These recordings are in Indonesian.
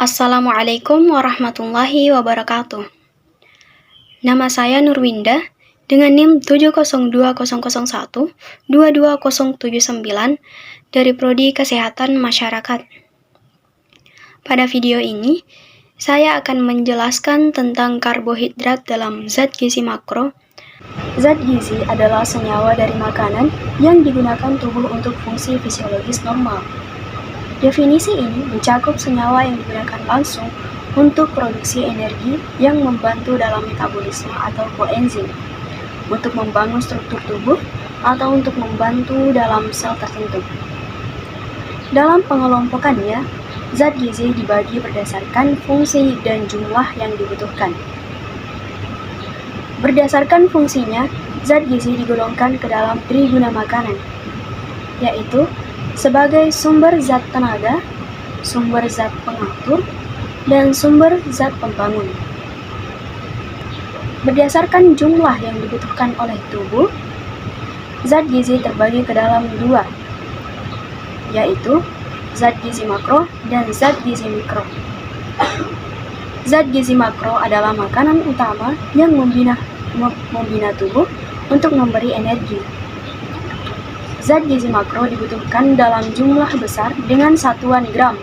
Assalamualaikum warahmatullahi wabarakatuh. Nama saya Nurwinda dengan NIM 70200122079 dari Prodi Kesehatan Masyarakat. Pada video ini, saya akan menjelaskan tentang karbohidrat dalam zat gizi makro. Zat gizi adalah senyawa dari makanan yang digunakan tubuh untuk fungsi fisiologis normal. Definisi ini mencakup senyawa yang digunakan langsung untuk produksi energi yang membantu dalam metabolisme atau koenzim, untuk membangun struktur tubuh, atau untuk membantu dalam sel tertentu. Dalam pengelompokannya, zat gizi dibagi berdasarkan fungsi dan jumlah yang dibutuhkan. Berdasarkan fungsinya, zat gizi digolongkan ke dalam triguna makanan, yaitu sebagai sumber zat tenaga, sumber zat pengatur, dan sumber zat pembangun. Berdasarkan jumlah yang dibutuhkan oleh tubuh, zat gizi terbagi ke dalam dua, yaitu zat gizi makro dan zat gizi mikro. Zat gizi makro adalah makanan utama yang membina tubuh untuk memberi energi. Zat gizi makro dibutuhkan dalam jumlah besar dengan satuan gram.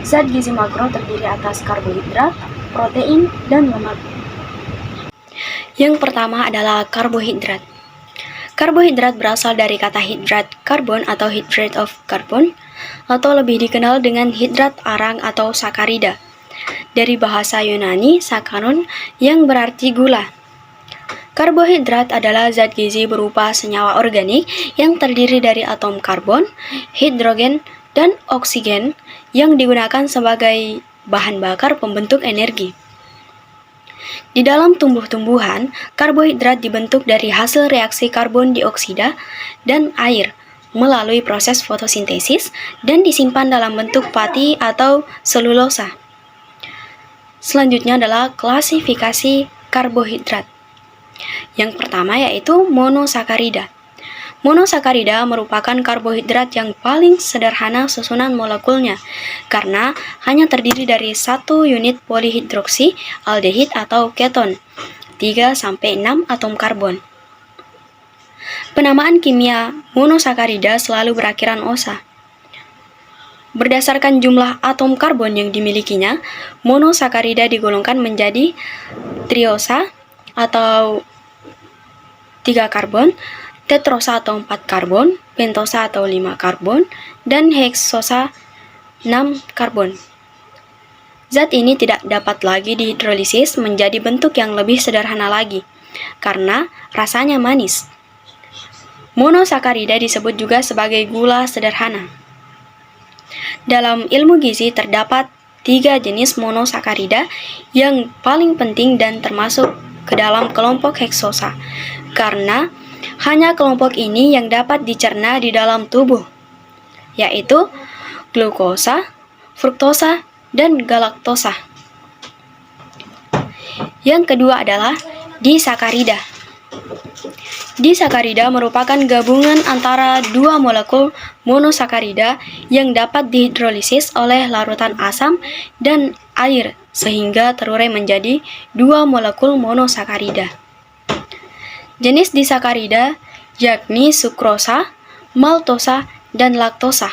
Zat gizi makro terdiri atas karbohidrat, protein, dan lemak. Yang pertama adalah karbohidrat. Karbohidrat berasal dari kata hidrat karbon atau hydrate of carbon, atau lebih dikenal dengan hidrat arang atau sakarida, dari bahasa Yunani sakaron yang berarti gula. Karbohidrat adalah zat gizi berupa senyawa organik yang terdiri dari atom karbon, hidrogen, dan oksigen yang digunakan sebagai bahan bakar pembentuk energi. Di dalam tumbuh-tumbuhan, karbohidrat dibentuk dari hasil reaksi karbon dioksida dan air melalui proses fotosintesis dan disimpan dalam bentuk pati atau selulosa. Selanjutnya adalah klasifikasi karbohidrat. Yang pertama yaitu monosakarida. Monosakarida merupakan karbohidrat yang paling sederhana susunan molekulnya karena hanya terdiri dari satu unit polihidroksi aldehid atau keton, 3-6 atom karbon. Penamaan kimia monosakarida selalu berakhiran osa. Berdasarkan jumlah atom karbon yang dimilikinya, monosakarida digolongkan menjadi triosa atau 3 karbon, tetrosa atau 4 karbon, pentosa atau 5 karbon, dan heksosa 6 karbon. Zat ini tidak dapat lagi dihidrolisis menjadi bentuk yang lebih sederhana lagi, karena rasanya manis. Monosakarida disebut juga sebagai gula sederhana. Dalam ilmu gizi terdapat 3 jenis monosakarida yang paling penting dan termasuk ke dalam kelompok heksosa, karena hanya kelompok ini yang dapat dicerna di dalam tubuh, yaitu glukosa, fruktosa, dan galaktosa. Yang kedua adalah disakarida. Disakarida merupakan gabungan antara dua molekul monosakarida yang dapat dihidrolisis oleh larutan asam dan air sehingga terurai menjadi 2 molekul monosakarida. Jenis disakarida yakni sukrosa, maltosa, dan laktosa.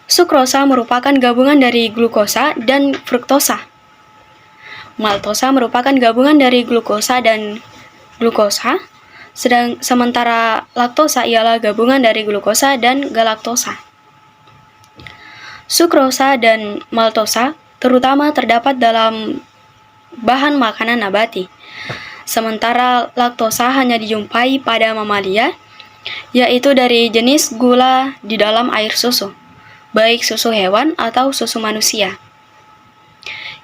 Sukrosa merupakan gabungan dari glukosa dan fruktosa. Maltosa merupakan gabungan dari glukosa dan glukosa, sementara laktosa ialah gabungan dari glukosa dan galaktosa. Sukrosa dan maltosa terutama terdapat dalam bahan makanan nabati, sementara laktosa hanya dijumpai pada mamalia, yaitu dari jenis gula di dalam air susu, baik susu hewan atau susu manusia.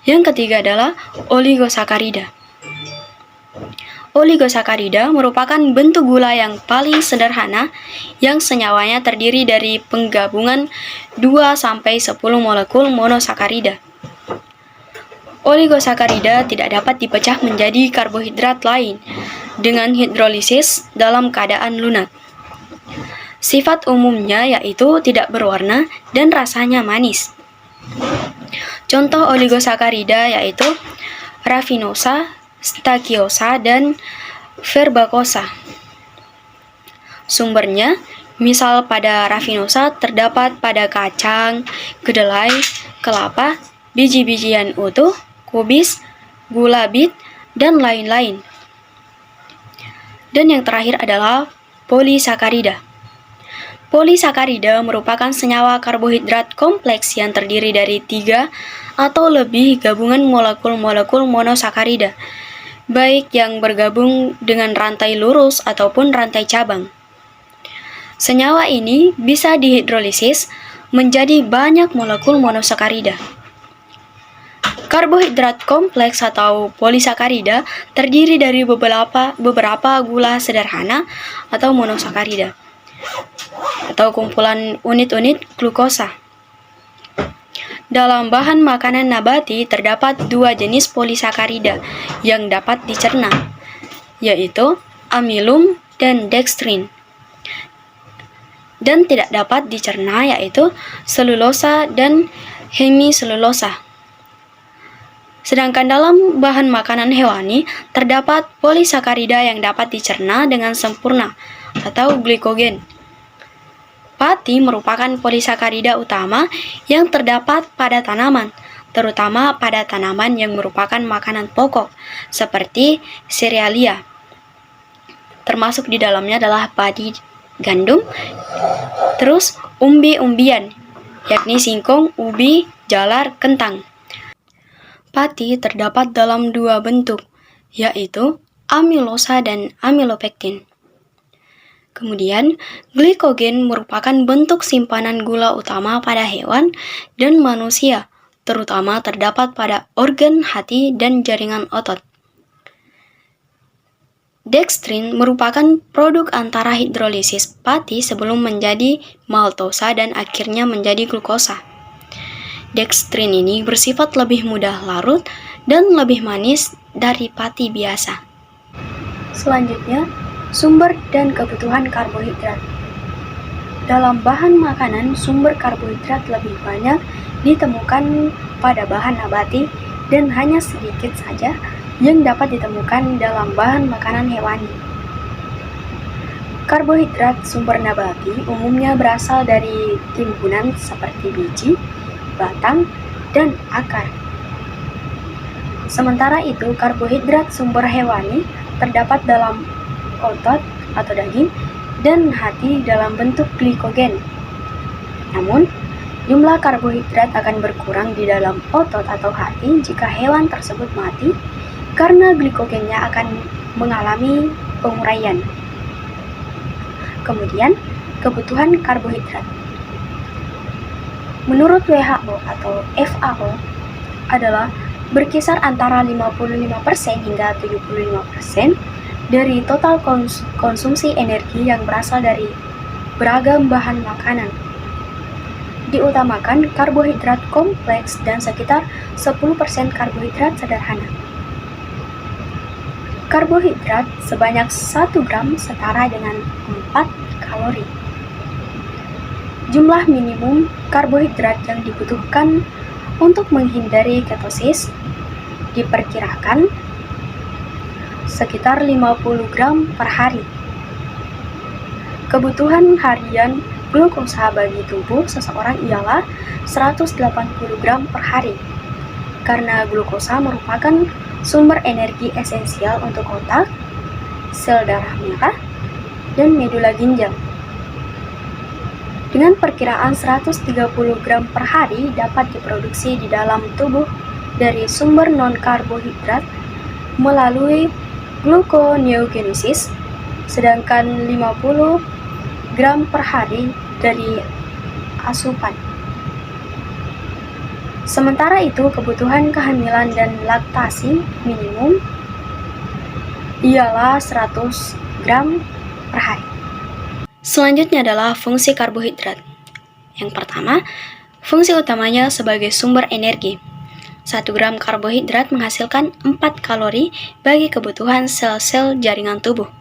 Yang ketiga adalah oligosakarida. Oligosakarida merupakan bentuk gula yang paling sederhana yang senyawanya terdiri dari penggabungan 2-10 molekul monosakarida. Oligosakarida tidak dapat dipecah menjadi karbohidrat lain dengan hidrolisis dalam keadaan lunak. Sifat umumnya yaitu tidak berwarna dan rasanya manis. Contoh oligosakarida yaitu rafinosa, stakiosa, dan verbacosa. Sumbernya, misal pada rafinosa terdapat pada kacang, kedelai, kelapa, biji-bijian utuh, kubis, gula bit, dan lain-lain. Dan yang terakhir adalah polisakarida. Polisakarida merupakan senyawa karbohidrat kompleks yang terdiri dari 3 atau lebih gabungan molekul-molekul monosakarida, baik yang bergabung dengan rantai lurus ataupun rantai cabang. Senyawa ini bisa dihidrolisis menjadi banyak molekul monosakarida. Karbohidrat kompleks atau polisakarida terdiri dari beberapa gula sederhana atau monosakarida atau kumpulan unit-unit glukosa. Dalam bahan makanan nabati terdapat 2 jenis polisakarida yang dapat dicerna, yaitu amilum dan dextrin. Dan tidak dapat dicerna yaitu selulosa dan hemiselulosa. Sedangkan dalam bahan makanan hewani terdapat polisakarida yang dapat dicerna dengan sempurna atau glikogen. Pati merupakan polisakarida utama yang terdapat pada tanaman, terutama pada tanaman yang merupakan makanan pokok seperti serealia. Termasuk di dalamnya adalah padi, gandum, terus umbi-umbian, yakni singkong, ubi, jalar, kentang. Pati terdapat dalam 2 bentuk, yaitu amilosa dan amilopektin. Kemudian, glikogen merupakan bentuk simpanan gula utama pada hewan dan manusia, terutama terdapat pada organ hati dan jaringan otot. Dextrin merupakan produk antara hidrolisis pati sebelum menjadi maltosa dan akhirnya menjadi glukosa. Dextrin ini bersifat lebih mudah larut dan lebih manis dari pati biasa. Selanjutnya, sumber dan kebutuhan karbohidrat. Dalam bahan makanan, sumber karbohidrat lebih banyak ditemukan pada bahan nabati dan hanya sedikit saja yang dapat ditemukan dalam bahan makanan hewani. Karbohidrat sumber nabati umumnya berasal dari timbunan seperti biji, batang, dan akar. Sementara itu, karbohidrat sumber hewani terdapat dalam otot atau daging dan hati dalam bentuk glikogen. Namun, jumlah karbohidrat akan berkurang di dalam otot atau hati jika hewan tersebut mati karena glikogennya akan mengalami penguraian. Kemudian, kebutuhan karbohidrat. Menurut WHO atau FAO adalah berkisar antara 55% hingga 75% dari total konsumsi energi yang berasal dari beragam bahan makanan. Diutamakan karbohidrat kompleks dan sekitar 10% karbohidrat sederhana. Karbohidrat sebanyak 1 gram setara dengan 4 kalori. Jumlah minimum karbohidrat yang dibutuhkan untuk menghindari ketosis diperkirakan sekitar 50 gram per hari. Kebutuhan harian glukosa bagi tubuh seseorang ialah 180 gram per hari, karena glukosa merupakan sumber energi esensial untuk otak, sel darah merah, dan medula ginjal. Dengan perkiraan 130 gram per hari dapat diproduksi di dalam tubuh dari sumber non-karbohidrat melalui gluconeogenesis, sedangkan 50 gram per hari dari asupan. Sementara itu, kebutuhan kehamilan dan laktasi minimum ialah 100 gram per hari. Selanjutnya adalah fungsi karbohidrat. Yang pertama, fungsi utamanya sebagai sumber energi. 1 gram karbohidrat menghasilkan 4 kalori bagi kebutuhan sel-sel jaringan tubuh.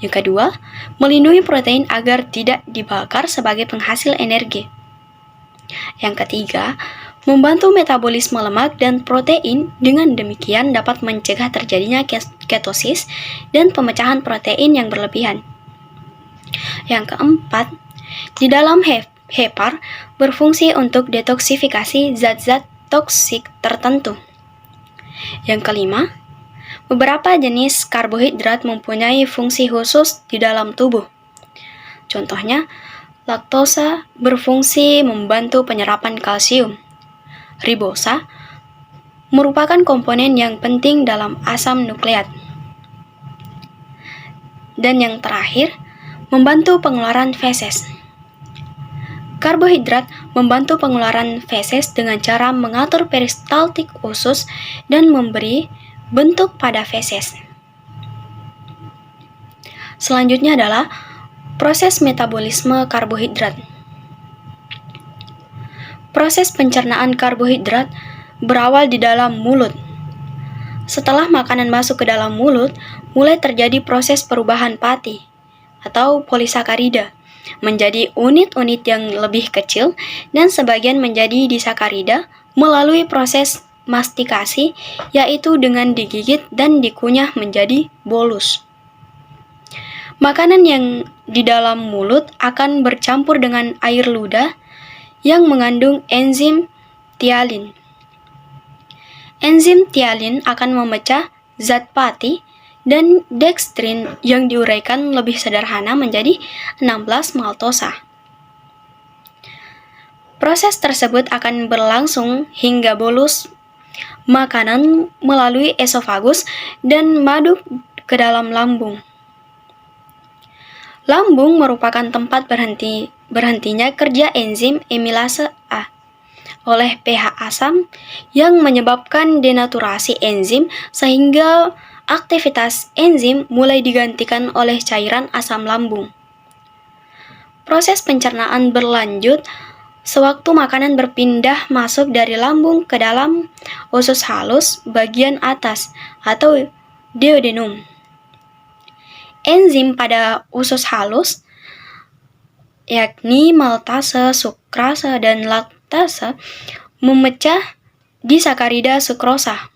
Yang kedua, melindungi protein agar tidak dibakar sebagai penghasil energi. Yang ketiga, membantu metabolisme lemak dan protein, dengan demikian dapat mencegah terjadinya ketosis dan pemecahan protein yang berlebihan. Yang keempat, di dalam hepar berfungsi untuk detoksifikasi zat-zat toksik tertentu. Yang kelima, beberapa jenis karbohidrat mempunyai fungsi khusus di dalam tubuh. Contohnya, laktosa berfungsi membantu penyerapan kalsium. Ribosa merupakan komponen yang penting dalam asam nukleat. Dan yang terakhir, membantu pengeluaran feses. Karbohidrat membantu pengeluaran feses dengan cara mengatur peristaltik usus dan memberi bentuk pada feses. Selanjutnya adalah proses metabolisme karbohidrat. Proses pencernaan karbohidrat berawal di dalam mulut. Setelah makanan masuk ke dalam mulut, mulai terjadi proses perubahan pati atau polisakarida menjadi unit-unit yang lebih kecil dan sebagian menjadi disakarida melalui proses mastikasi, yaitu dengan digigit dan dikunyah menjadi bolus. Makanan yang di dalam mulut akan bercampur dengan air ludah yang mengandung enzim tialin. Enzim tialin akan memecah zat pati dan dextrin yang diuraikan lebih sederhana menjadi 16 maltosa. Proses tersebut akan berlangsung hingga bolus makanan melalui esofagus dan masuk ke dalam lambung. Lambung merupakan tempat berhentinya kerja enzim amilase A oleh pH asam yang menyebabkan denaturasi enzim sehingga aktivitas enzim mulai digantikan oleh cairan asam lambung. Proses pencernaan berlanjut sewaktu makanan berpindah masuk dari lambung ke dalam usus halus bagian atas atau duodenum. Enzim pada usus halus, yakni maltase, sukrase, dan laktase, memecah disakarida sukrosa.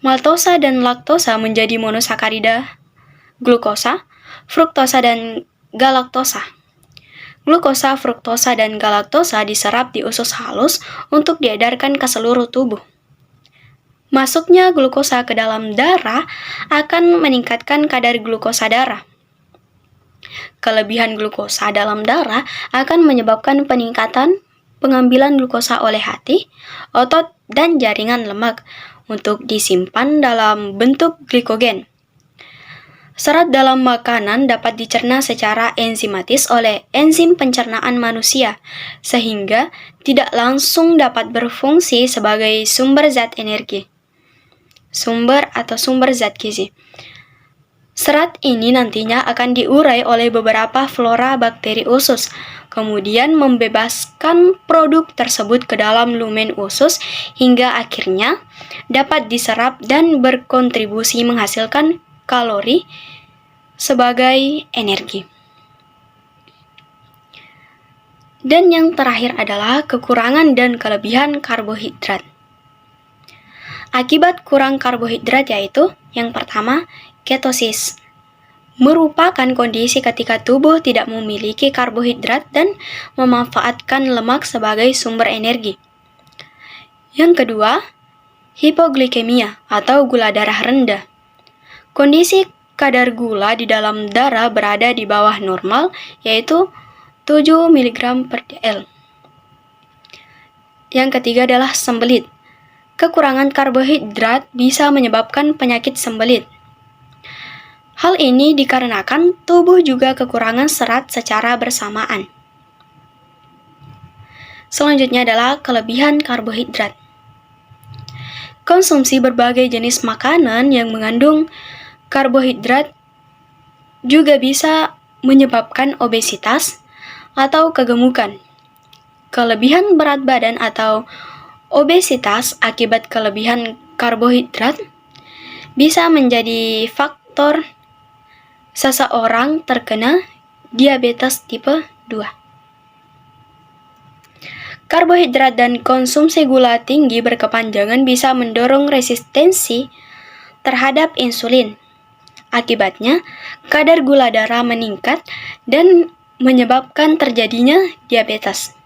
Maltosa dan laktosa menjadi monosakarida glukosa, fruktosa, dan galaktosa. Glukosa, fruktosa, dan galaktosa diserap di usus halus untuk diedarkan ke seluruh tubuh. Masuknya glukosa ke dalam darah akan meningkatkan kadar glukosa darah. Kelebihan glukosa dalam darah akan menyebabkan peningkatan pengambilan glukosa oleh hati, otot, dan jaringan lemak untuk disimpan dalam bentuk glikogen. Serat dalam makanan dapat dicerna secara enzimatis oleh enzim pencernaan manusia, sehingga tidak langsung dapat berfungsi sebagai sumber zat energi. Sumber zat gizi. Serat ini nantinya akan diurai oleh beberapa flora bakteri usus, kemudian membebaskan produk tersebut ke dalam lumen usus hingga akhirnya dapat diserap dan berkontribusi menghasilkan kalori sebagai energi. Dan yang terakhir adalah kekurangan dan kelebihan karbohidrat. Akibat kurang karbohidrat yaitu yang pertama, ketosis. Merupakan kondisi ketika tubuh tidak memiliki karbohidrat dan memanfaatkan lemak sebagai sumber energi. Yang kedua, hipoglikemia atau gula darah rendah. Kondisi kadar gula di dalam darah berada di bawah normal yaitu 7 mg/dl. Yang ketiga adalah sembelit. Kekurangan karbohidrat bisa menyebabkan penyakit sembelit. Hal ini dikarenakan tubuh juga kekurangan serat secara bersamaan. Selanjutnya adalah kelebihan karbohidrat. Konsumsi berbagai jenis makanan yang mengandung karbohidrat juga bisa menyebabkan obesitas atau kegemukan. Kelebihan berat badan atau obesitas akibat kelebihan karbohidrat bisa menjadi faktor seseorang terkena diabetes tipe 2. Karbohidrat dan konsumsi gula tinggi berkepanjangan bisa mendorong resistensi terhadap insulin. Akibatnya, kadar gula darah meningkat dan menyebabkan terjadinya diabetes.